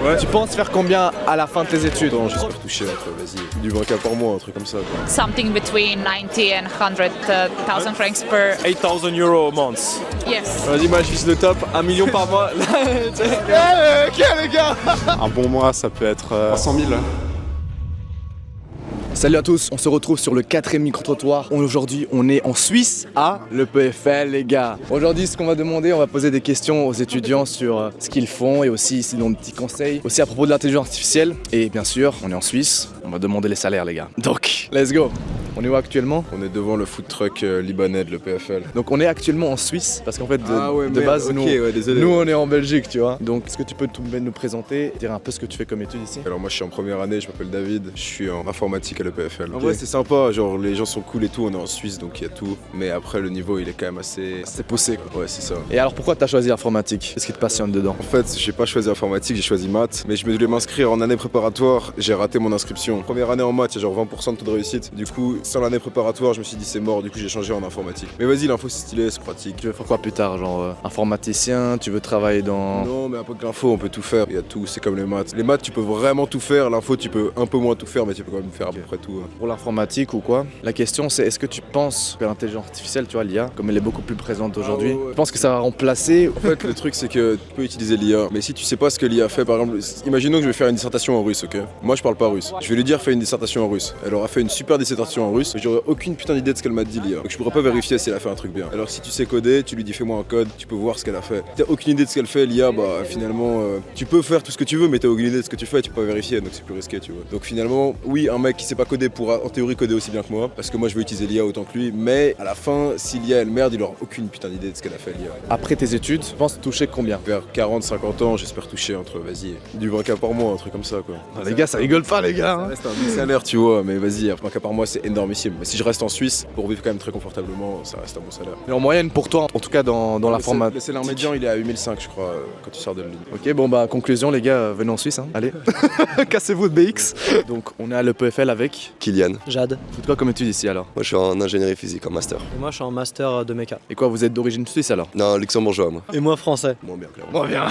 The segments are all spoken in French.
Ouais. Tu penses faire combien à la fin de tes études? Non, j'espère toucher entre, vas-y, du 20K par mois, un truc comme ça. Quoi. Something between 90 and 100,000 francs per. 8,000 euros a month. Yes. Vas-y, moi je vise le top, 1 million par mois. Ok les gars. Un bon mois, ça peut être 100 000. Salut à tous, on se retrouve sur le 4e micro-trottoir. Aujourd'hui, on est en Suisse à l'EPFL, les gars. Aujourd'hui, ce qu'on va demander, on va poser des questions aux étudiants sur ce qu'ils font et aussi s'ils ont des petits conseils. Aussi à propos de l'intelligence artificielle. Et bien sûr, on est en Suisse, on va demander les salaires, les gars. Donc, let's go. On est où actuellement? On est devant le food truck libanais de l'EPFL. Donc on est actuellement en Suisse parce qu'en fait de base désolé. nous on est en Belgique, tu vois. Donc est-ce que tu peux nous présenter, dire un peu ce que tu fais comme étude ici? Alors moi je suis en première année, je m'appelle David, je suis en informatique à l'EPFL. En vrai c'est sympa, genre les gens sont cool et tout, on est en Suisse donc il y a tout. Mais après le niveau il est quand même assez poussé quoi. Ouais c'est ça. Et alors pourquoi t'as choisi informatique? Qu'est-ce qui te passionne dedans? En fait j'ai pas choisi informatique, j'ai choisi maths. Mais je voulais m'inscrire en année préparatoire, j'ai raté mon inscription. Première année en maths, il y a genre 20% de taux de réussite. Du coup sans l'année préparatoire je me suis dit c'est mort, du coup j'ai changé en informatique. Mais vas-y, l'info c'est stylé, c'est pratique. Tu veux faire quoi plus tard, genre informaticien, tu veux travailler dans... Non mais avec l'info on peut tout faire, il y a tout, c'est comme les maths. Les maths tu peux vraiment tout faire, l'info tu peux un peu moins tout faire mais tu peux quand même faire à peu près tout. Pour l'informatique ou quoi, la question c'est est-ce que tu penses que l'intelligence artificielle, tu vois l'IA, comme elle est beaucoup plus présente aujourd'hui, tu penses que ça va remplacer? En fait le truc c'est que tu peux utiliser l'IA, mais si tu sais pas ce que l'IA fait, par exemple, imaginons que je vais faire une dissertation en russe, ok? Moi je parle pas russe. Je vais lui dire fais une dissertation en russe. Elle aura fait une super dissertation en russe, mais j'aurais aucune putain d'idée de ce qu'elle m'a dit l'IA. Donc je pourrais pas vérifier si elle a fait un truc bien. Alors si tu sais coder, tu lui dis fais-moi un code, tu peux voir ce qu'elle a fait. Si t'as aucune idée de ce qu'elle fait, l'IA, bah finalement tu peux faire tout ce que tu veux, mais t'as aucune idée de ce que tu fais, tu peux pas vérifier, donc c'est plus risqué, tu vois. Donc finalement, oui, un mec qui sait pas coder pourra en théorie coder aussi bien que moi, parce que moi je vais utiliser l'IA autant que lui, mais à la fin, si l'IA elle merde, il aura aucune putain d'idée de ce qu'elle a fait l'IA. Après tes études, tu penses toucher combien? Vers 40-50 ans, j'espère toucher entre, vas-y, du 20K par mois, un truc comme ça quoi. Les gars, ça rigole pas les gars. Ça reste un bon salaire, tu vois, mais vas-y, 20K par mois c'est énormissime. Mais si je reste en Suisse, pour vivre quand même très confortablement, ça reste un bon salaire. Mais en moyenne pour toi, en tout cas dans l'informatique. Le salaire médian il est à 8005 je crois quand tu sors de l'île. Ok, bon bah conclusion les gars, venez en Suisse, hein. Allez. Cassez-vous de BX. Donc on est à l'EPFL avec Kylian. Jade. Vous faites quoi comme étude ici alors? Moi je suis en ingénierie physique en master. Et moi je suis en master de méca. Et quoi, vous êtes d'origine suisse alors? Non, luxembourgeois moi. Et moi français. Moins bien clairement. Bon bien.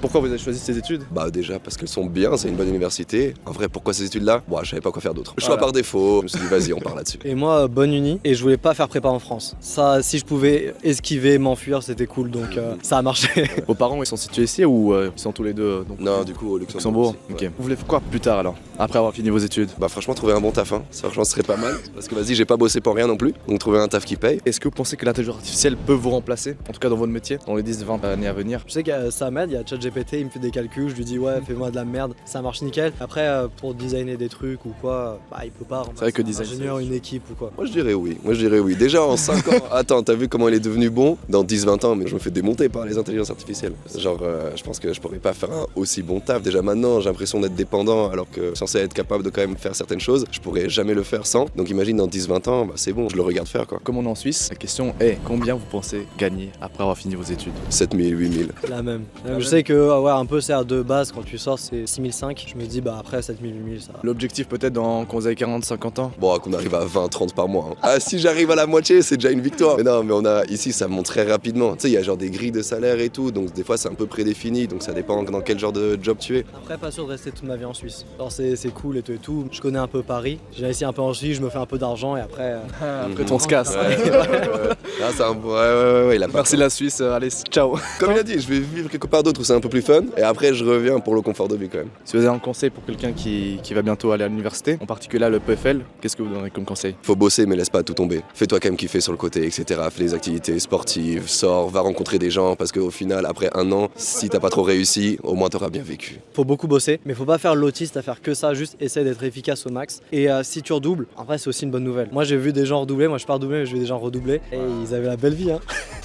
Pourquoi vous avez choisi ces études? Bah déjà parce qu'elles sont bien, c'est une bonne université. En vrai pourquoi ces études là? Bon je savais pas quoi faire d'autre. Choix Voilà. par défaut, je me suis dit vas-y on part là-dessus. Et moi bonne uni. Et je voulais pas faire prépa en France. Ça, si je pouvais esquiver, m'enfuir, c'était cool. Donc ça a marché. Vos parents ils sont situés ici ou ils sont tous les deux donc, Non du coup au Luxembourg? aussi, Ok. ouais. Vous voulez faire quoi plus tard alors? Après avoir fini vos études? Bah franchement trouver un bon taf hein. Ça franchement ce serait pas mal. Parce que vas-y j'ai pas bossé pour rien non plus. Donc trouver un taf qui paye. Est-ce que vous pensez que l'intelligence artificielle peut vous remplacer? En tout cas dans votre métier, dans les 10-20 années à venir? Je sais que ça m'aide, il y a ChatGPT, il me fait des calculs, je lui dis ouais fais-moi de la merde, ça marche nickel. Après pour designer des trucs ou quoi, bah il peut pas remplacer vrai que un design, ingénieur, une équipe ou quoi. Moi je dirais oui. Déjà en 5 ans. Attends, t'as vu comment il est devenu bon? Dans 10-20 ans, mais je me fais démonter par les intelligences artificielles. Genre je pense que je pourrais pas faire un aussi bon taf. Déjà maintenant j'ai l'impression d'être dépendant alors que censé être capable de quand même faire certaines choses. Je pourrais jamais le faire sans. Donc imagine dans 10-20 ans, bah c'est bon, je le regarde faire quoi. Comme on est en Suisse, la question est combien vous pensez gagner après avoir fini vos études? 7000, 8000. La même. Je sais que ouais, un peu c'est de base quand tu sors c'est 6005. Je me dis bah après 7000, 8000 ça. L'objectif peut-être quand vous avez 40-50 ans? Bon, qu'on arrive à 20-30 par mois. Hein. Ah, si j'arrive à la moitié, c'est déjà une victoire. Mais non, mais on a ici, ça monte très rapidement. Tu sais, il y a genre des grilles de salaire et tout, donc des fois c'est un peu prédéfini, donc ça dépend dans quel genre de job tu es. Après pas sûr de rester toute ma vie en Suisse. Alors c'est cool et tout. Je connais un peu Paris. J'ai essayé un peu en Suisse, je me fais un peu d'argent et après. Après on se casse. Ah, c'est un... ouais, il a pas. Merci la Suisse, allez, ciao. Comme il a dit, je vais vivre quelque part d'autre où c'est un peu plus fun, et après je reviens pour le confort de vie quand même. Si vous avez un conseil pour quelqu'un qui va bientôt aller à l'université, en particulier à l'EPFL, qu'est-ce que vous donnez comme conseil? Faut bosser mais laisse pas tout tomber. Fais-toi quand même kiffer sur le côté, etc. Fais les activités sportives, sors, va rencontrer des gens, parce qu'au final, après un an, si t'as pas trop réussi, au moins t'auras bien vécu. Faut beaucoup bosser, mais faut pas faire l'autiste à faire que ça, juste essayer d'être efficace au max. Et si tu redoubles, après c'est aussi une bonne nouvelle. Moi j'ai vu des gens redoubler, moi je suis pas redoublé mais j'ai vu des gens redoubler et ils avaient la belle vie hein.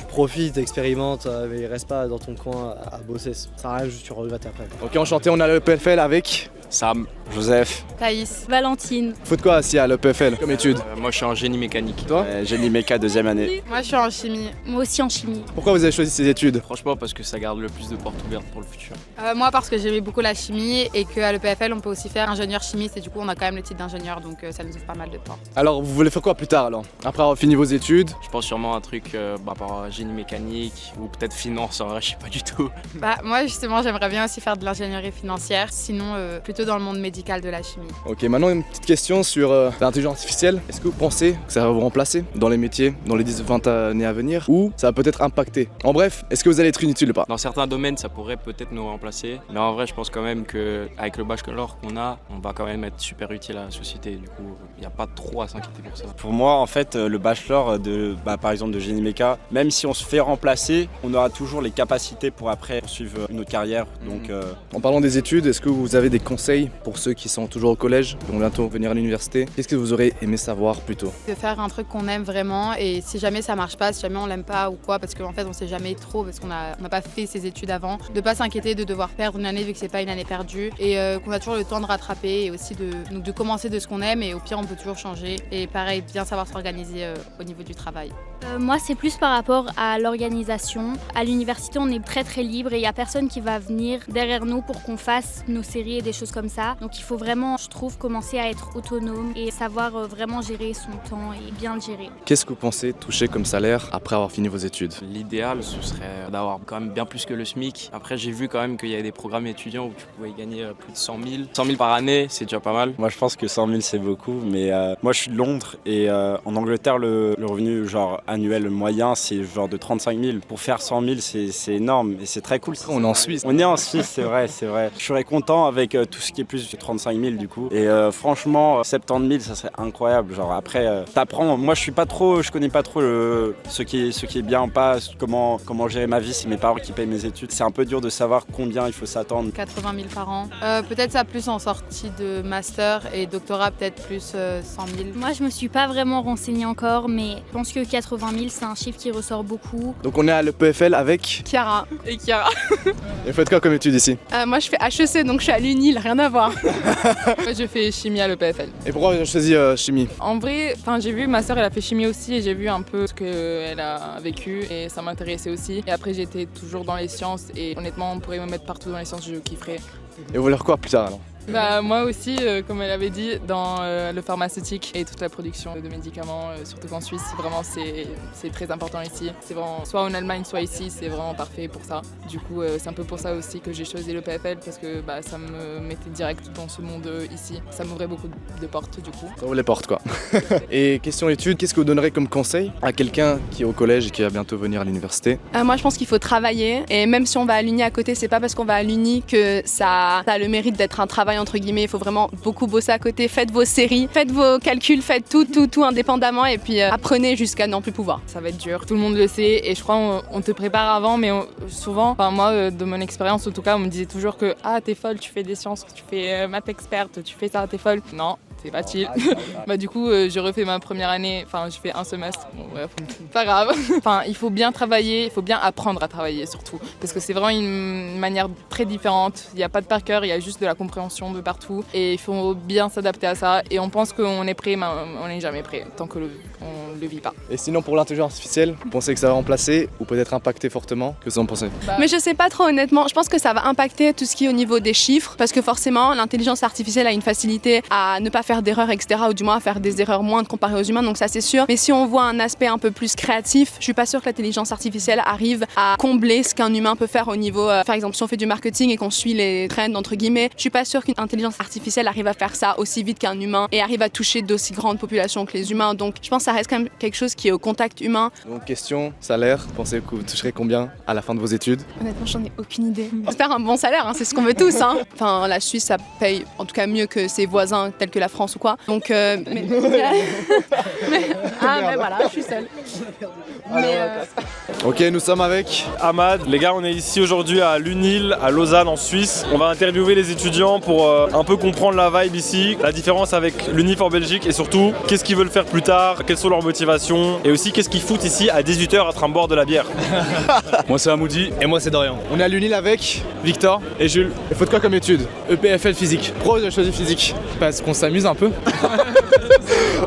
Profite, expérimente, mais reste pas dans ton coin à bosser. Ça sert à rien, juste tu regrettes après. Ok, enchanté, on a l'EPFL avec Sam. Joseph. Thaïs. Valentine. Faut de quoi assis à l'EPFL comme étude? Moi je suis en génie mécanique. Toi? Génie méca 2e année. Moi je suis en chimie. Moi aussi en chimie. Pourquoi vous avez choisi ces études? Franchement parce que ça garde le plus de portes ouvertes pour le futur. Moi parce que j'aimais beaucoup la chimie et qu'à l'EPFL on peut aussi faire ingénieur chimiste et du coup on a quand même le titre d'ingénieur donc ça nous ouvre pas mal de portes. Alors vous voulez faire quoi plus tard alors? Après avoir fini vos études? Je pense sûrement un truc par génie mécanique ou peut-être finance, en vrai je sais pas du tout. Moi justement j'aimerais bien aussi faire de l'ingénierie financière, sinon plutôt dans le monde médical de la chimie. Ok, maintenant une petite question sur l'intelligence artificielle. Est-ce que vous pensez que ça va vous remplacer dans les métiers dans les 10-20 années à venir ou ça va peut-être impacter? En bref, est-ce que vous allez être inutile ou pas? Dans certains domaines ça pourrait peut-être nous remplacer, mais en vrai je pense quand même qu'avec le bachelor qu'on a, on va quand même être super utile à la société, du coup il n'y a pas trop à s'inquiéter pour ça. Pour moi, en fait, le bachelor par exemple de génie méca, même si on se fait remplacer, on aura toujours les capacités pour après poursuivre notre carrière. Donc, En parlant des études, est-ce que vous avez des conseils pour ceux qui sont toujours au collège, qui vont bientôt venir à l'université? Qu'est-ce que vous aurez aimé savoir plus tôt? De faire un truc qu'on aime vraiment et si jamais ça marche pas, si jamais on l'aime pas ou quoi, parce qu'en fait on sait jamais trop parce qu'on n'a pas fait ses études avant, de pas s'inquiéter de devoir perdre une année vu que c'est pas une année perdue et qu'on a toujours le temps de rattraper et aussi de commencer de ce qu'on aime et au pire on peut toujours changer et pareil bien savoir s'organiser au niveau du travail. Moi c'est plus par rapport à l'organisation. À l'université on est très libre et il n'y a personne qui va venir derrière nous pour qu'on fasse nos séries et des choses comme ça. Donc il faut vraiment, je trouve, commencer à être autonome et savoir vraiment gérer son temps et bien le gérer. Qu'est-ce que vous pensez toucher comme salaire après avoir fini vos études? L'idéal ce serait d'avoir quand même bien plus que le SMIC. Après j'ai vu quand même qu'il y a des programmes étudiants où tu pouvais gagner plus de 100 000. 100 000 par année c'est déjà pas mal. moi je pense que 100 000 c'est beaucoup, mais moi je suis de Londres et en Angleterre le revenu genre annuel moyen c'est genre de 35 000. Pour faire 100 000 c'est énorme et c'est très cool. On est en Suisse. On est en Suisse, c'est vrai. Je serais content avec tout ce qui est plus de 35 000 du coup. Et franchement, 70 000, ça serait incroyable. Genre après, t'apprends. Moi, je connais pas trop ce qui est bien ou pas, comment gérer ma vie. C'est mes parents qui payent mes études. C'est un peu dur de savoir combien il faut s'attendre. 80 000 par an. Peut-être ça plus en sortie de master et doctorat peut-être plus 100 000. Moi je me suis pas vraiment renseignée encore, mais je pense que 80 000 c'est un chiffre qui ressort beaucoup. Donc on est à l'EPFL avec... Chiara. Et Chiara. Et vous faites quoi comme études ici? Moi je fais HEC donc je suis à l'UNIL, rien à voir. Moi je fais chimie à l'EPFL. Et pourquoi vous avez choisi chimie? En vrai, j'ai vu ma soeur elle a fait chimie aussi et j'ai vu un peu ce qu'elle a vécu et ça m'intéressait aussi. Et après j'étais toujours dans les sciences et honnêtement on pourrait me mettre partout dans les sciences, je kifferais. Et vous voulez faire quoi plus tard alors? Moi aussi, comme elle avait dit, dans le pharmaceutique et toute la production de médicaments, surtout qu'en Suisse, vraiment c'est très important ici. C'est vraiment soit en Allemagne, soit ici, c'est vraiment parfait pour ça. Du coup, c'est un peu pour ça aussi que j'ai choisi le PFL parce que ça me mettait direct dans ce monde ici. Ça m'ouvrait beaucoup de portes du coup. Ça ouvre les portes quoi. Et question études, qu'est-ce que vous donnerez comme conseil à quelqu'un qui est au collège et qui va bientôt venir à l'université? Moi je pense qu'il faut travailler et même si on va à l'Uni à côté, c'est pas parce qu'on va à l'Uni que ça a le mérite d'être un travail entre guillemets. Il faut vraiment beaucoup bosser à côté. Faites vos séries, faites vos calculs, faites tout indépendamment et puis apprenez jusqu'à n'en plus pouvoir. Ça va être dur, tout le monde le sait et je crois on te prépare avant mais souvent, moi de mon expérience en tout cas, on me disait toujours que t'es folle, tu fais des sciences, tu fais maths experte, tu fais ça, t'es folle. Non. C'est pas chill. Du coup, j'ai refait ma première année, j'ai fait un semestre. Bon, bref, pas grave. Il faut bien travailler, il faut bien apprendre à travailler surtout. Parce que c'est vraiment une manière très différente. Il n'y a pas de par cœur, il y a juste de la compréhension de partout. Et il faut bien s'adapter à ça. Et on pense qu'on est prêt, mais on n'est jamais prêt tant qu'on ne le vit pas. Et sinon, pour l'intelligence artificielle, vous pensez que ça va remplacer ou peut-être impacter fortement? Que vous en pensez? Mais je sais pas trop honnêtement. Je pense que ça va impacter tout ce qui est au niveau des chiffres. Parce que forcément, l'intelligence artificielle a une facilité à ne pas faire d'erreurs, etc. Ou du moins à faire des erreurs moindres comparées aux humains, donc ça c'est sûr. Mais si on voit un aspect un peu plus créatif, je suis pas sûre que l'intelligence artificielle arrive à combler ce qu'un humain peut faire au niveau, par exemple, si on fait du marketing et qu'on suit les trends entre guillemets, je suis pas sûre qu'une intelligence artificielle arrive à faire ça aussi vite qu'un humain et arrive à toucher d'aussi grandes populations que les humains. Donc je pense que ça reste quand même quelque chose qui est au contact humain. Donc question, salaire, pensez que vous toucherez combien à la fin de vos études? Honnêtement, j'en ai aucune idée. J'espère un bon salaire, c'est ce qu'on veut tous. La Suisse, ça paye en tout cas mieux que ses voisins tels que la France. France ou quoi. Donc, mais voilà, je suis seule. Ok, nous sommes avec Ahmad. Les gars, on est ici aujourd'hui à l'UNIL, à Lausanne, en Suisse. On va interviewer les étudiants pour un peu comprendre la vibe ici, la différence avec l'UNIF en Belgique et surtout, qu'est-ce qu'ils veulent faire plus tard, quelles sont leurs motivations et aussi qu'est-ce qu'ils foutent ici à 18h à train de boire de la bière. Moi c'est Amoudi et moi c'est Dorian. On est à l'UNIL avec Victor et Jules. Et faut de quoi comme étude? EPFL physique. Pourquoi vous avez choisi physique? Parce qu'on s'amuse un peu.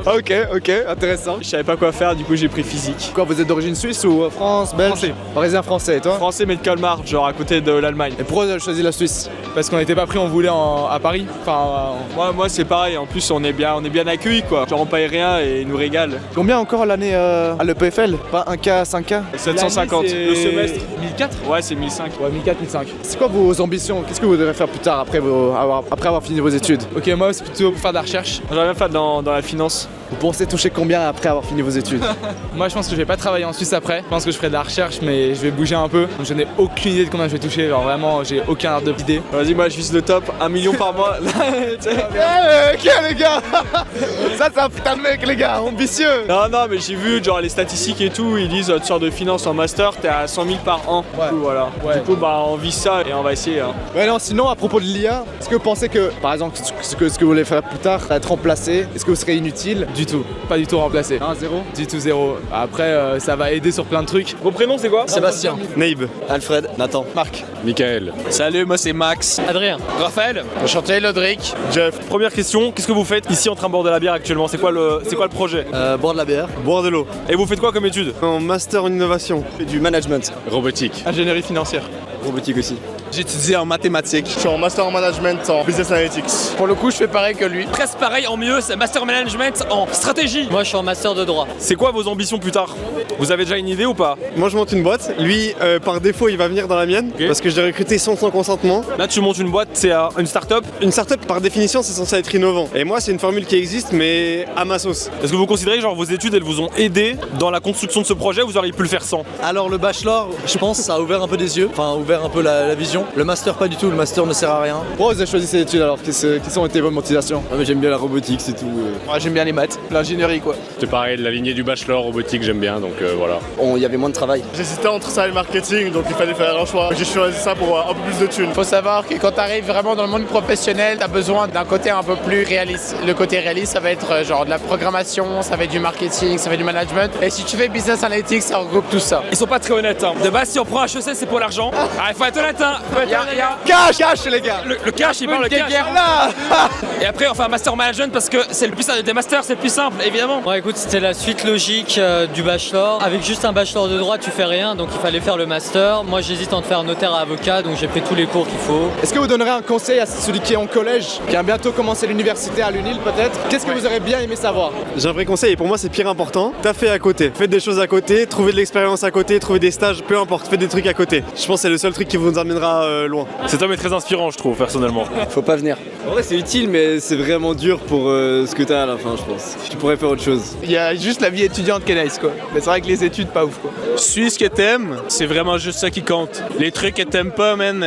Ok, intéressant. Je savais pas quoi faire, du coup j'ai pris physique. Quoi, vous êtes d'origine suisse ou France, belge? Français. Parisien français, et toi? Français mais de Colmar, genre à côté de l'Allemagne. Et pourquoi vous avez choisi la Suisse? Parce qu'on n'était pas pris, on voulait à Paris. Enfin, moi c'est pareil, en plus on est bien accueillis quoi. Genre on paye rien et ils nous régalent. Combien encore l'année à l'EPFL? Pas 1K, 5K? 750. Le semestre 1004? Ouais, c'est 1005. Ouais, 1004, 1005. C'est quoi vos ambitions? Qu'est-ce que vous devrez faire plus tard après avoir fini vos études? Ok, moi c'est plutôt pour faire de la recherche. J'aimerais bien faire dans la finance. Vous pensez toucher combien après avoir fini vos études? Moi je pense que je vais pas travailler en Suisse après. Je pense que je ferai de la recherche mais je vais bouger un peu. Donc je n'ai aucune idée de combien je vais toucher. Genre vraiment j'ai aucun ordre d'idée. Vas-y, moi je vise le top, 1 million par mois. Ok les gars. Ça c'est un putain de mec les gars, ambitieux. Non mais j'ai vu genre les statistiques et tout, ils disent tu sors de finance en master, t'es à 100 000 par an. Ouais. Du coup, voilà. Ouais. Du coup on vise ça et on va essayer. Hein. Ouais non, sinon à propos de l'IA, est-ce que vous pensez que par exemple ce que vous voulez faire plus tard, être remplacé, est-ce que vous serez inutile? Du tout, pas du tout remplacé. Non, zéro? Du tout zéro. Après ça va aider sur plein de trucs. Vos prénoms c'est quoi? Sébastien. Neib. Alfred. Nathan. Marc. Michael. Salut, moi c'est Max. Adrien. Raphaël. Enchanté, Lodric. Jeff. Première question, qu'est-ce que vous faites ici en train de boire de la bière actuellement? C'est quoi le projet? Boire de la bière. Boire de l'eau. Et vous faites quoi comme étude? En master en innovation. Du management. Robotique. Ingénierie financière. Robotique aussi. J'étudie en mathématiques. Je suis en master en management en business analytics. Pour le coup, je fais pareil que lui. Presque pareil en mieux, c'est master management en stratégie. Moi, je suis en master de droit. C'est quoi vos ambitions plus tard? Vous avez déjà une idée ou pas? Moi, je monte une boîte. Lui, par défaut, il va venir dans la mienne parce que j'ai recruté sans son consentement. Là, tu montes une boîte, c'est une start-up? Une start-up, par définition, c'est censé être innovant. Et moi, c'est une formule qui existe, mais à ma sauce. Est-ce que vous considérez que genre, vos études, elles vous ont aidé dans la construction de ce projet ou vous auriez pu le faire sans? Alors, le bachelor, je pense, ça a ouvert un peu des yeux, enfin, ouvert un peu la vision. Le master, pas du tout. Le master ne sert à rien. Pourquoi vous avez choisi ces études alors? Quelles ont été vos motivations? J'aime bien la robotique, c'est tout. Moi j'aime bien les maths, l'ingénierie quoi. C'est pareil, de la lignée du bachelor robotique, j'aime bien, donc voilà. Il y avait moins de travail. J'hésitais entre ça et le marketing, donc il fallait faire un choix. J'ai choisi ça pour un peu plus de thunes. Faut savoir que quand tu arrives vraiment dans le monde professionnel, tu as besoin d'un côté un peu plus réaliste. Le côté réaliste, ça va être genre de la programmation, ça va être du marketing, ça va être du management. Et si tu fais business analytics, ça regroupe tout ça. Ils sont pas très honnêtes. Hein. De base, si on prend HEC, c'est pour l'argent. Il faut être honnête. Hein. Cash les gars. Le cash, il parle le cash. Et après, on fait un master en management parce que c'est le plus simple des masters, c'est le plus simple, évidemment. Bon, écoute, c'était la suite logique du bachelor. Avec juste un bachelor de droit, tu fais rien, donc il fallait faire le master. Moi, j'hésite entre faire notaire à avocat, donc j'ai pris tous les cours qu'il faut. Est-ce que vous donnerez un conseil à celui qui est en collège, qui a bientôt commencé l'université à l'UNIL peut-être? Qu'est-ce que vous aurez bien aimé savoir? J'ai un vrai conseil et pour moi, c'est pire important. T'as fait à côté. Faites des choses à côté, trouvez de l'expérience à côté, trouvez des stages, peu importe, faites des trucs à côté. Je pense que c'est le seul truc qui vous amènera loin. Cet homme est très inspirant, je trouve, personnellement. Faut pas venir. En vrai, c'est utile, mais c'est vraiment dur pour ce que t'as à la fin, je pense. Tu pourrais faire autre chose. Il y a juste la vie étudiante qui est nice quoi. Mais c'est vrai que les études, pas ouf quoi. Suis ce que t'aimes, c'est vraiment juste ça qui compte. Les trucs que t'aimes pas, man,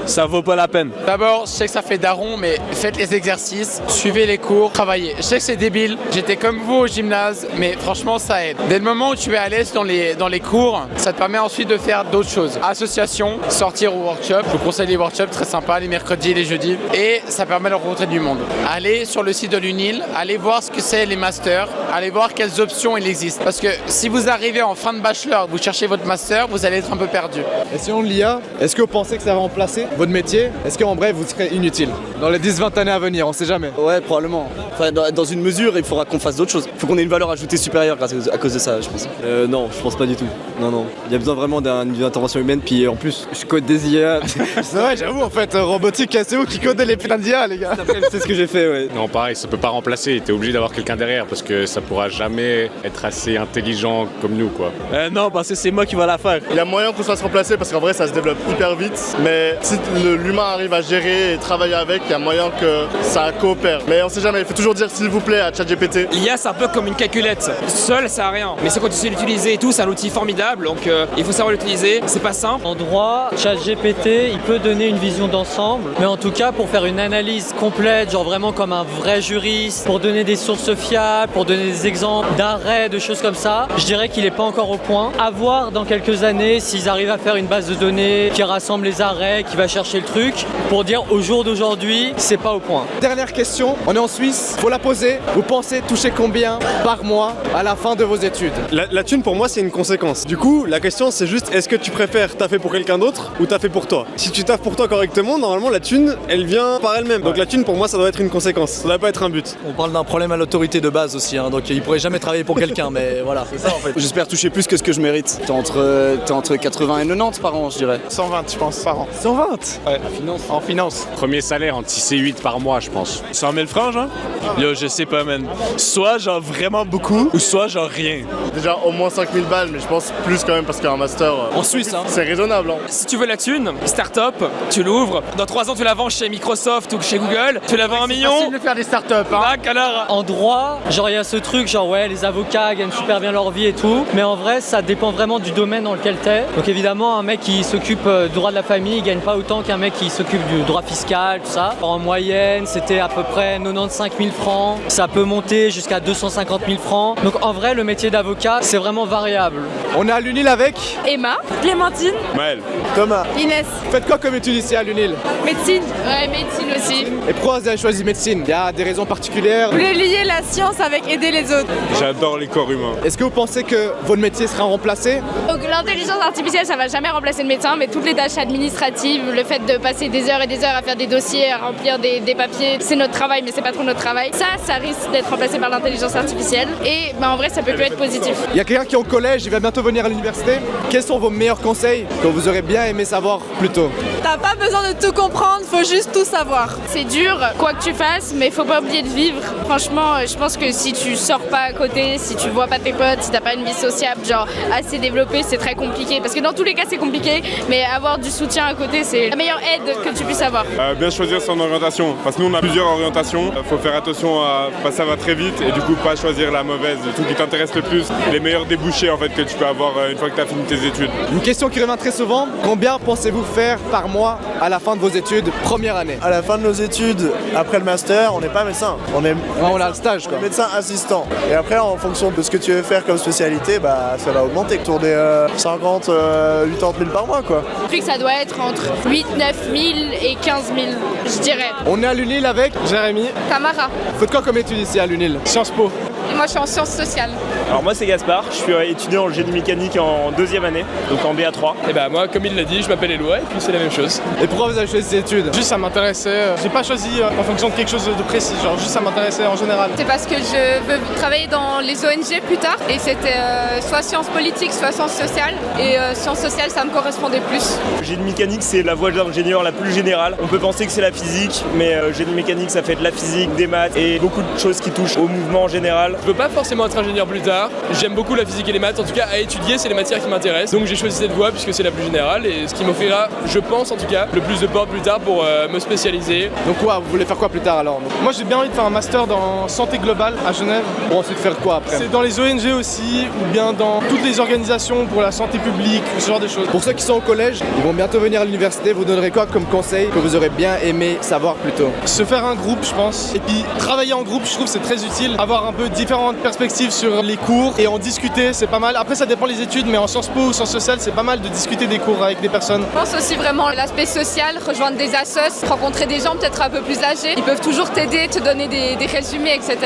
ça vaut pas la peine. D'abord, je sais que ça fait daron, mais faites les exercices, suivez les cours, travaillez. Je sais que c'est débile, j'étais comme vous au gymnase, mais franchement, ça aide. Dès le moment où tu es à l'aise dans les cours, ça te permet ensuite de faire d'autres choses. Association, sortir au workshop. Je vous conseille les workshops, très sympa, les mercredis et les jeudis. Et ça permet de rencontrer du monde. Allez sur le site de l'UNIL, allez voir ce que c'est les masters, allez voir quelles options il existe. Parce que si vous arrivez en fin de bachelor, vous cherchez votre master, vous allez être un peu perdu. Et sinon l'IA, est-ce que vous pensez que ça va remplacer votre métier? Est-ce qu'en bref vous serez inutile dans les 10-20 années à venir? On sait jamais. Ouais, probablement. Enfin, dans une mesure, il faudra qu'on fasse d'autres choses. Il faut qu'on ait une valeur ajoutée supérieure à cause de ça, je pense. Non, je pense pas du tout. Non. Il y a besoin vraiment d'une intervention humaine, puis en plus, je code des IA. C'est vrai, j'avoue en fait, robotique, c'est vous qui codez les plans d'IA les gars. C'est ce que j'ai fait, ouais. Non, pareil, ça peut pas remplacer, t'es obligé d'avoir quelqu'un derrière parce que ça pourra jamais être assez intelligent comme nous, quoi. Non, parce que c'est moi qui va la faire. Il y a moyen qu'on se fasse remplacer parce qu'en vrai, ça se développe hyper vite. Mais si l'humain arrive à gérer et travailler avec, il y a moyen que ça coopère. Mais on sait jamais, il faut toujours dire s'il vous plaît à ChatGPT. L'IA, c'est un peu comme une calculette. Seul, ça sert à rien. Mais c'est quand tu sais l'utiliser et tout, c'est un outil formidable. Donc il faut savoir l'utiliser. C'est pas simple. En droit, ChatGPT, il peut donner une vision d'ensemble, mais en tout cas pour faire une analyse complète, genre vraiment comme un vrai juriste, pour donner des sources fiables, pour donner des exemples d'arrêts, de choses comme ça, je dirais qu'il n'est pas encore au point. À voir dans quelques années s'ils arrivent à faire une base de données qui rassemble les arrêts, qui va chercher le truc, pour dire au jour d'aujourd'hui, c'est pas au point. Dernière question, on est en Suisse, faut la poser. Vous pensez toucher combien par mois à la fin de vos études? La thune pour moi c'est une conséquence. Du coup la question c'est juste est-ce que tu préfères taffer pour quelqu'un d'autre ou taffer pour toi? Si tu taffes pour toi correctement, normalement la thune elle vient par elle-même. Donc la thune pour moi ça doit être une conséquence, ça doit pas être un but. On parle d'un problème à l'autorité de base aussi, hein, donc il pourrait jamais travailler pour quelqu'un, mais voilà. C'est ça en fait. J'espère toucher plus que ce que je mérite. T'es entre 80 et 90 par an je dirais. 120 je pense par an. 120? Ouais. En finance. Premier salaire entre 6 et 8 par mois, je pense. 100 000 francs, genre? Yo, je sais pas, man. Soit genre vraiment beaucoup, ou soit genre rien. Déjà au moins 5000 balles, mais je pense plus quand même parce qu'un master en Suisse, hein. C'est raisonnable. Hein. Si tu veux la thune, start-up, tu l'ouvres. Dans 3 ans, tu la vends chez Microsoft ou chez Google. Tu la vends 1 million. C'est facile de faire des start-up. Hein. Alors, en droit, genre il y a ce truc, genre ouais, les avocats gagnent super bien leur vie et tout, mais en vrai, ça dépend vraiment du domaine dans lequel t'es. Donc évidemment, un mec qui s'occupe du droit de la famille, il gagne pas autant qu'un mec qui s'occupe du droit fiscal, tout ça. En moyenne, c'était à peu près 95 000 francs. Ça peut monter jusqu'à 250 000 francs. Donc en vrai, le métier d'avocat, c'est vraiment variable. On est à l'UNIL avec Emma, Clémentine, Maël, Thomas. Inès. Faites quoi comme études ici à l'UNIL? Médecine. Ouais, médecine aussi. Et pourquoi vous avez choisi médecine? Il y a des raisons particulières? Vous voulez lier la science avec aider les autres. j'adore les corps humains. Est-ce que vous pensez que votre métier sera remplacé? Donc l'intelligence artificielle, ça va jamais remplacer le médecin, mais toutes les tâches administratives, le fait de passer des heures et des heures à faire des dossiers, à remplir des papiers, c'est notre travail, mais c'est pas trop notre travail. Ça risque d'être remplacé par l'intelligence artificielle. Et en vrai, ça peut que être positif. Il y a quelqu'un qui est au collège, il va bientôt venir à l'université. Quels sont vos meilleurs conseils que vous aurez bien aimé savoir plus tôt? T'as pas besoin de tout comprendre, faut juste tout savoir. C'est dur, quoi que tu fasses, mais faut pas oublier de vivre. Franchement, je pense que si tu sors pas à côté, si tu vois pas tes potes, si t'as pas une vie sociable genre assez développée, c'est très compliqué. Parce que dans tous les cas, c'est compliqué, mais avoir du soutien à côté, c'est la meilleure aide que tu puisses avoir. Bien choisir son orientation, parce que nous on a plusieurs orientations. Faut faire attention à pas ça va très vite et du coup pas choisir la mauvaise, le truc qui t'intéresse le plus, les meilleurs débouchés en fait que tu peux avoir une fois que tu as fini tes études. Une question qui revient très souvent, combien pensez-vous faire par mois à la fin de vos études, première année? À la fin de nos études, après le master, on n'est pas médecin. On a le stage quoi. Médecin assistant. Et après, en fonction de ce que tu veux faire comme spécialité, bah ça va augmenter. Autour des 50, 80 000 par mois quoi. Je trouve que ça doit être entre 8, 9 000 et 15 000, je dirais. On est à l'UNIL avec Jérémy. Tamara. Faites quoi comme études ici à l'UNIL? Sciences Po. Et moi, je suis en sciences sociales. Alors moi c'est Gaspard, je suis étudiant en génie mécanique en 2e année, donc en BA3. Et bah moi, comme il l'a dit, je m'appelle Éloi et puis c'est la même chose. Et pourquoi vous avez choisi ces études? Juste ça m'intéressait. J'ai pas choisi en fonction de quelque chose de précis, genre juste ça m'intéressait en général. C'est parce que je veux travailler dans les ONG plus tard et c'était soit sciences politiques, soit sciences sociales. Et sciences sociales, ça me correspondait plus. Génie mécanique c'est la voie d'ingénieur la plus générale. On peut penser que c'est la physique, mais génie mécanique ça fait de la physique, des maths et beaucoup de choses qui touchent au mouvement en général. Je veux pas forcément être ingénieur plus tard, j'aime beaucoup la physique et les maths, en tout cas à étudier c'est les matières qui m'intéressent. Donc j'ai choisi cette voie puisque c'est la plus générale et ce qui m'offrira, je pense en tout cas, le plus de portes plus tard pour me spécialiser. Donc quoi, vous voulez faire quoi plus tard alors? Moi j'ai bien envie de faire un master dans santé globale à Genève. Pour ensuite faire quoi après? C'est dans les ONG aussi, ou bien dans toutes les organisations pour la santé publique, ce genre de choses. Pour ceux qui sont au collège, ils vont bientôt venir à l'université, vous donnerez quoi comme conseil que vous aurez bien aimé savoir plus tôt? Se faire un groupe je pense, et puis travailler en groupe je trouve c'est très utile. Avoir un peu différentes perspectives sur les cours et en discuter c'est pas mal. Après ça dépend les études, mais en Sciences Po ou Sciences Sociales c'est pas mal de discuter des cours avec des personnes. Je pense aussi vraiment l'aspect social, rejoindre des assos, rencontrer des gens peut-être un peu plus âgés. Ils peuvent toujours t'aider, te donner des résumés, etc.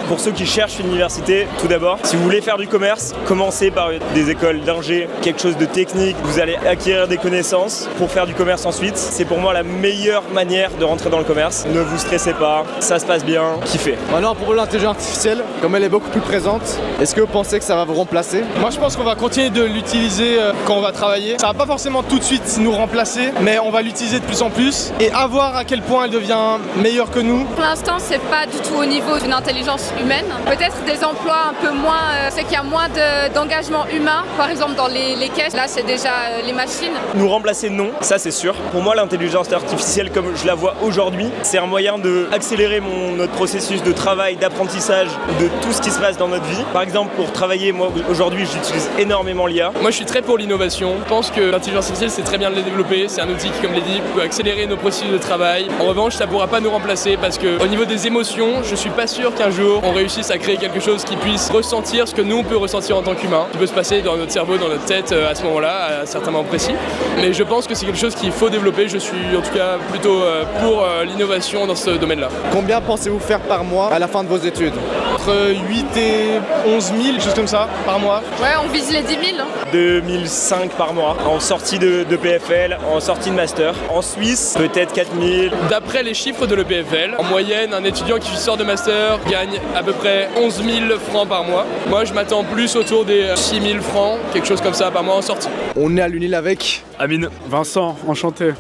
Pour ceux qui cherchent une université, tout d'abord, si vous voulez faire du commerce, commencez par des écoles d'ingé, quelque chose de technique. Vous allez acquérir des connaissances pour faire du commerce ensuite. C'est pour moi la meilleure manière de rentrer dans le commerce. Ne vous stressez pas, ça se passe bien, kiffez. Maintenant pour l'intelligence artificielle, comme elle est beaucoup plus présente, est-ce que vous pensez que ça va vous remplacer? Moi je pense qu'on va continuer de l'utiliser quand on va travailler. Ça va pas forcément tout de suite nous remplacer, mais on va l'utiliser de plus en plus et à voir à quel point elle devient meilleure que nous. Pour l'instant, c'est pas du tout au niveau d'une intelligence humaine. Peut-être des emplois un peu moins, c'est qu'il y a moins d'engagement humain. Par exemple dans les caisses, là c'est déjà les machines. Nous remplacer non, ça c'est sûr. Pour moi l'intelligence artificielle comme je la vois aujourd'hui, c'est un moyen d'accélérer notre processus de travail, d'apprentissage, de tout ce qui se passe dans notre vie. Par exemple exemple, pour travailler, moi aujourd'hui j'utilise énormément l'IA. Moi je suis très pour l'innovation. Je pense que l'intelligence artificielle c'est très bien de la développer. C'est un outil qui, comme je l'ai dit, peut accélérer nos processus de travail. En revanche, ça pourra pas nous remplacer parce que au niveau des émotions, je suis pas sûr qu'un jour on réussisse à créer quelque chose qui puisse ressentir ce que nous on peut ressentir en tant qu'humain, qui peut se passer dans notre cerveau, dans notre tête à ce moment-là, à certains moments précis. Mais je pense que c'est quelque chose qu'il faut développer. Je suis en tout cas plutôt pour l'innovation dans ce domaine-là. Combien pensez-vous faire par mois à la fin de vos études? Entre 8 et 11 000, quelque chose comme ça, par mois. Ouais, on vise les 10 000. 2005 par mois, en sortie de PFL, en sortie de master. En Suisse, peut-être 4000. D'après les chiffres de l'EPFL, en moyenne, un étudiant qui sort de master gagne à peu près 11 000 francs par mois. Moi, je m'attends plus autour des 6 000 francs, quelque chose comme ça par mois en sortie. On est à l'UNIL avec Amine. Vincent, enchanté.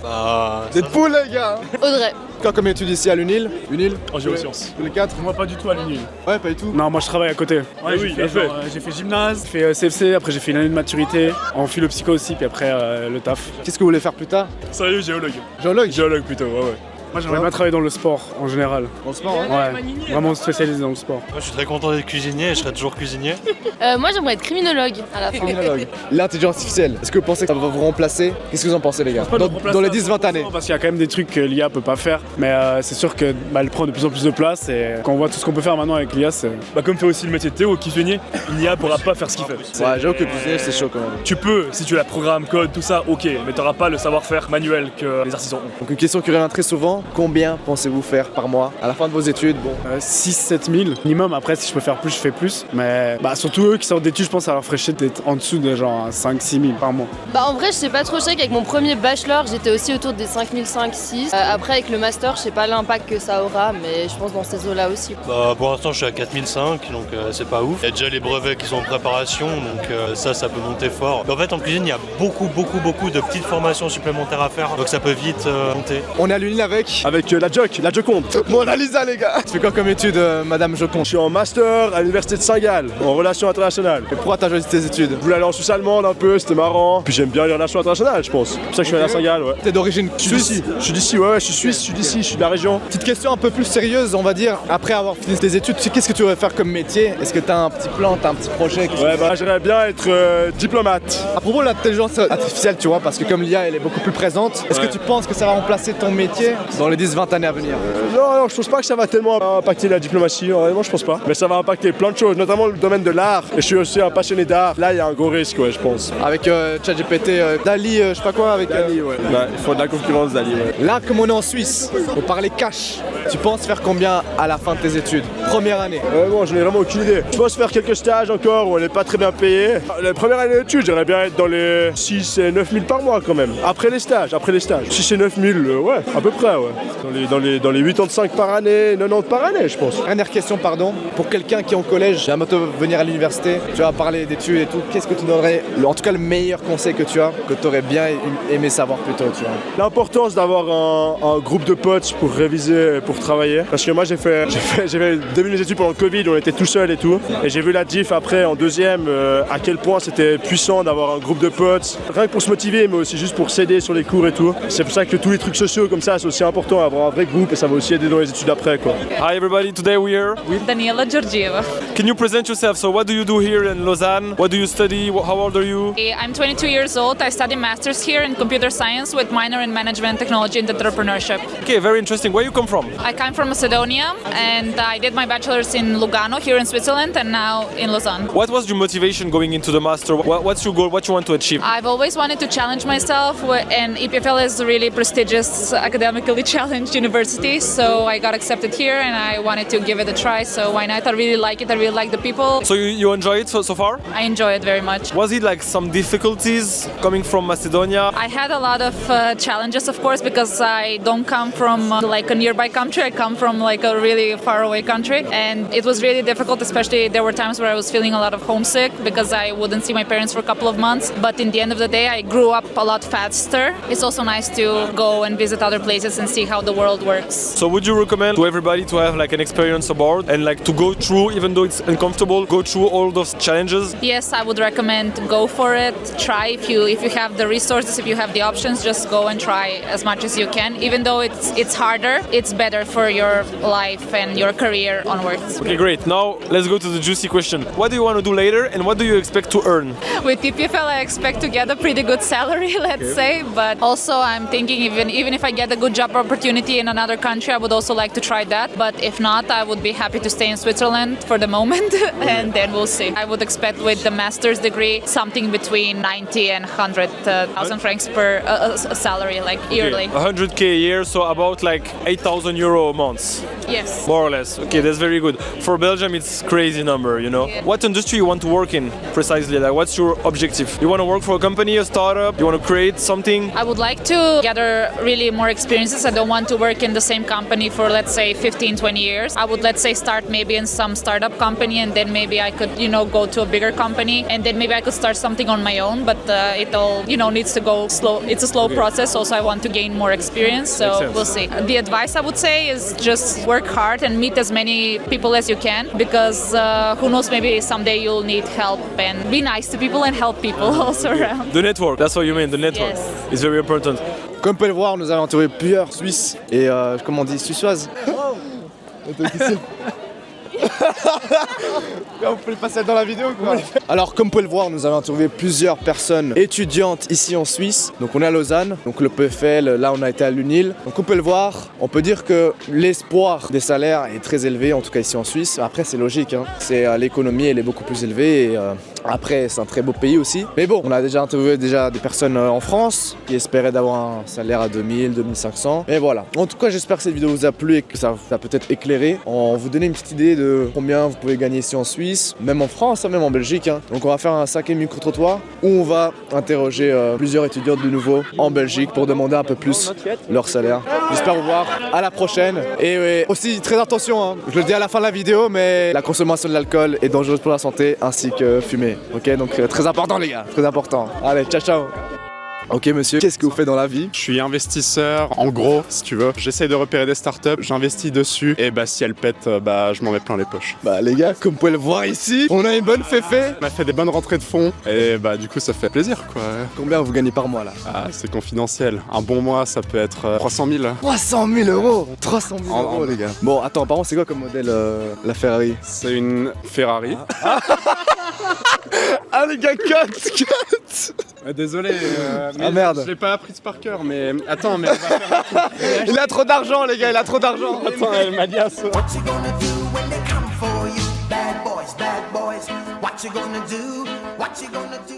Deadpool les gars. Audrey. Comme études ici à l'UNIL? En géosciences. Tous les 4? Moi pas du tout à l'UNIL. Ouais, pas du tout. Non, moi je travaille à côté. Ouais, j'ai fait gymnase, j'ai fait CFC, après j'ai fait une année de maturité, en philo-psycho aussi, puis après le taf. Qu'est-ce que vous voulez faire plus tard? Sérieux, géologue. Géologue? Géologue plutôt, ouais. Moi j'aimerais bien travailler dans le sport en général. Dans le sport, hein? Ouais, vraiment spécialisé dans le sport. Moi je suis très content d'être cuisinier et je serai toujours cuisinier. Moi j'aimerais être criminologue à la fin. L'intelligence artificielle, est-ce que vous pensez que ça va vous remplacer? Qu'est-ce que vous en pensez les gars? Dans les 10-20 années? Parce qu'il y a quand même des trucs que l'IA peut pas faire, mais c'est sûr que elle prend de plus en plus de place et quand on voit tout ce qu'on peut faire maintenant avec l'IA, c'est... Comme fait aussi le métier de Théo, cuisinier, l'IA pourra pas faire ce qu'il fait. Ouais, j'avoue que cuisiner c'est chaud quand même. Tu peux, si tu la programmes, code, tout ça, ok, mais t'auras pas le savoir-faire manuel que les artisans ont. Donc une question qui revient très souvent, combien pensez-vous faire par mois à la fin de vos études? 6-7 000 minimum. Après, si je peux faire plus, je fais plus. Mais surtout eux qui sortent d'études, je pense que ça leur ferait chier d'être en dessous de genre 5-6 000 par mois. En vrai, je sais pas trop. Je sais qu'avec mon premier bachelor, j'étais aussi autour des 5 500-6. Après, avec le master, je sais pas l'impact que ça aura, mais je pense dans ces eaux-là aussi. Pour l'instant, je suis à 4 500, donc c'est pas ouf. Il y a déjà les brevets qui sont en préparation, donc ça peut monter fort. En fait, en cuisine, il y a beaucoup de petites formations supplémentaires à faire, donc ça peut vite monter. On est à l'UNIL avec la Joconde. Mona Lisa les gars. Tu fais quoi comme étude Madame Joconde? Je suis en master à l'université de Saint-Gall, en relations internationales. Et pourquoi t'as choisi tes études? Je voulais aller en Suisse allemande un peu, c'était marrant. Puis j'aime bien les relations internationales, je pense. C'est pour ça que je suis allé à Saint-Gall, ouais. T'es d'origine suisse? Je suis d'ici, ouais, je suis suisse, je suis d'ici, je suis de la région. Petite question un peu plus sérieuse, on va dire. Après avoir fini tes études, qu'est-ce que tu voudrais faire comme métier? Est-ce que t'as un petit plan, t'as un petit projet? J'aimerais bien être diplomate. À propos de l'intelligence artificielle, tu vois, parce que comme l'IA elle est beaucoup plus présente, est-ce que tu penses que ça va remplacer ton métier dans les 10-20 années à venir? Non, je pense pas que ça va tellement impacter la diplomatie, vraiment je pense pas. Mais ça va impacter plein de choses, notamment le domaine de l'art. Et je suis aussi un passionné d'art. Là, il y a un gros risque, ouais, je pense. Avec ChatGPT, Dali, je sais pas quoi, avec... Dali, ouais. Il faut de la concurrence, Dali, ouais. Là, comme on est en Suisse, on parlait cash. Tu penses faire combien à la fin de tes études? Première année? Bon, je n'ai vraiment aucune idée. Je pense faire quelques stages encore où on n'est pas très bien payé. La première année d'études, j'aimerais bien être dans les 6 et 9 000 par mois quand même. Après les stages. 6 et 9 000, ouais, à peu près, ouais. Dans les 85 par année, 90 par année, je pense. Dernière question, pardon. Pour quelqu'un qui est en collège, j'aimerais venir à l'université, tu vas parler d'études et tout, qu'est-ce que tu donnerais, en tout cas le meilleur conseil que tu as, que tu aurais bien aimé savoir plus tôt, tu vois? L'importance d'avoir un groupe de potes pour réviser, pour travailler. Parce que moi j'ai fait 2000 études pendant le Covid, on était tout seul et tout. Et j'ai vu la diff après en deuxième, à quel point c'était puissant d'avoir un groupe de potes. Rien que pour se motiver, mais aussi juste pour s'aider sur les cours et tout. C'est pour ça que tous les trucs sociaux comme ça, c'est aussi important, avoir un vrai groupe et ça va aussi aider dans les études après, quoi. Hi everybody, today we are with Daniela Georgieva. Can you present yourself? So what do you do here in Lausanne? What do you study? How old are you? I'm 22 years old. I study masters here in computer science with minor in management, technology and entrepreneurship. Okay, very interesting. Where you come from? I come from Macedonia and I did my bachelor's in Lugano here in Switzerland and now in Lausanne. What was your motivation going into the master? What's your goal? What you want to achieve? I've always wanted to challenge myself and EPFL is a really prestigious academically challenged university, so I got accepted here and I wanted to give it a try, so why not? I really like it, I really like the people. So you enjoy it so far? I enjoy it very much. Was it like some difficulties coming from Macedonia? I had a lot of challenges, of course, because I don't come from like a nearby country, I come from like a really far away country, and it was really difficult, especially there were times where I was feeling a lot of homesick because I wouldn't see my parents for a couple of months, but in the end of the day I grew up a lot faster. It's also nice to go and visit other places and see see how the world works. So would you recommend to everybody to have like an experience abroad and like to go through, even though it's uncomfortable, go through all those challenges? Yes, I would recommend go for it. Try if you have the resources, if you have the options, just go and try as much as you can. Even though it's harder, it's better for your life and your career onwards. Okay, great. Now let's go to the juicy question. What do you want to do later and what do you expect to earn? With TPFL, I expect to get a pretty good salary, let's say, but also I'm thinking even if I get a good job opportunity in another country, I would also like to try that. But if not, I would be happy to stay in Switzerland for the moment and then we'll see. I would expect with the master's degree something between 90 and 100,000 francs per salary, like yearly. 100k a year, so about like 8,000 euro a month. Yes. More or less. Okay, that's very good. For Belgium, it's crazy number, you know. Yeah. What industry you want to work in precisely? Like, what's your objective? You want to work for a company, a startup? You want to create something? I would like to gather really more experiences. I don't want to work in the same company for, let's say, 15, 20 years. I would, let's say, start maybe in some startup company and then maybe I could, go to a bigger company and then maybe I could start something on my own, but it all, needs to go slow. It's a slow process. Also, I want to gain more experience, so we'll see. The advice I would say is just work hard and meet as many people as you can because who knows, maybe someday you'll need help and be nice to people and help people also around. The network, that's what you mean, the network is very important. Comme vous pouvez le voir, nous avons entouré plusieurs Suisses et comment on dit, Suissoises. Vous pouvez le passer dans la vidéo quoi. Alors comme vous pouvez le voir, nous avons interviewé plusieurs personnes étudiantes ici en Suisse. Donc on est à Lausanne, donc le PFL, là on a été à l'UNIL. Donc comme vous pouvez le voir, on peut dire que l'espoir des salaires est très élevé, en tout cas ici en Suisse. Après c'est logique, hein. L'économie elle est beaucoup plus élevée et après c'est un très beau pays aussi. Mais bon, on a déjà interviewé des personnes en France qui espéraient d'avoir un salaire à 2000, 2500. Et voilà. En tout cas j'espère que cette vidéo vous a plu et que ça vous a peut-être éclairé en vous donner une petite idée de combien vous pouvez gagner ici en Suisse, même en France, même en Belgique. Hein. Donc on va faire un 5e micro-trottoir où on va interroger plusieurs étudiants de nouveau en Belgique pour demander un peu plus leur salaire. J'espère vous voir à la prochaine. Et aussi très attention, hein. Je le dis à la fin de la vidéo, mais la consommation de l'alcool est dangereuse pour la santé ainsi que fumer. Ok, donc très important les gars, très important. Allez, ciao ciao. Ok monsieur, qu'est-ce que vous faites dans la vie? Je suis investisseur, en gros, si tu veux. J'essaye de repérer des startups, j'investis dessus et si elles pètent, je m'en mets plein les poches. Les gars, comme vous pouvez le voir ici, on a une bonne féfé. On a fait des bonnes rentrées de fonds et du coup ça fait plaisir quoi. Combien vous gagnez par mois là? C'est confidentiel. Un bon mois ça peut être 300 000. 300 000 euros 300 000 euros les gars. Bon attends, par contre c'est quoi comme modèle la Ferrari? C'est une Ferrari. Ah les gars, cut. Désolé, merde. Je l'ai pas apprise par cœur, mais attends, mais on va faire un truc. Il a trop d'argent les gars, il a trop d'argent. Attends, elle m'a dit à ça. What you gonna do when they come for you? Bad boys, what you gonna do? What you gonna do?